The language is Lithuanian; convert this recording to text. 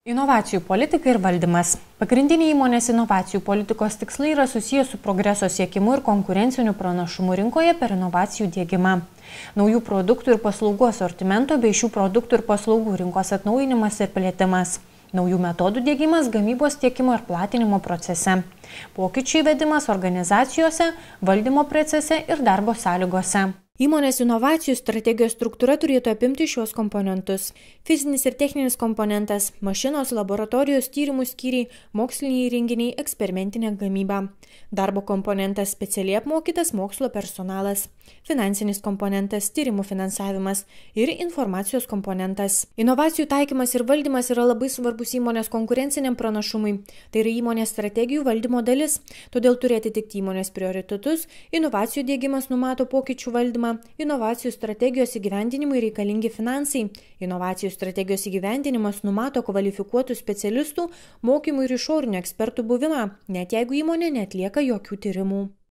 Inovacijų politika ir valdymas. Pagrindiniai įmonės inovacijų politikos tikslai yra susijęs su progreso siekimu ir konkurenciniu pranašumu rinkoje per inovacijų diegimą. Naujų produktų ir paslaugų asortimento bei šių produktų ir paslaugų rinkos atnaujinimas ir plėtimas. Naujų metodų diegimas gamybos, tiekimo ir platinimo procese. Pokyčių įvedimas organizacijose, valdymo procese ir darbo sąlygose. Įmonės inovacijų strategijos struktūra turėtų apimti šios komponentus. Fizinis ir techninis komponentas, mašinos, laboratorijos, tyrimų skyriai, moksliniai įrenginiai, eksperimentinė gamyba. Darbo komponentas, specialiai apmokytas mokslo personalas. Finansinis komponentas, tyrimų finansavimas ir informacijos komponentas. Inovacijų taikymas ir valdymas yra labai svarbus įmonės konkurenciniam pranašumui. Tai yra įmonės strategijų valdymo dalis, todėl turi atitikti įmonės prioritetus. Inovacijų diegimas numato pokyčių valdymą. Inovacijų strategijos įgyvendinimui reikalingi finansai. Inovacijų strategijos įgyvendinimas numato kvalifikuotų specialistų, mokymų ir išorinių ekspertų buvimą, net jeigu įmonė neatlieka jokių tyrimų.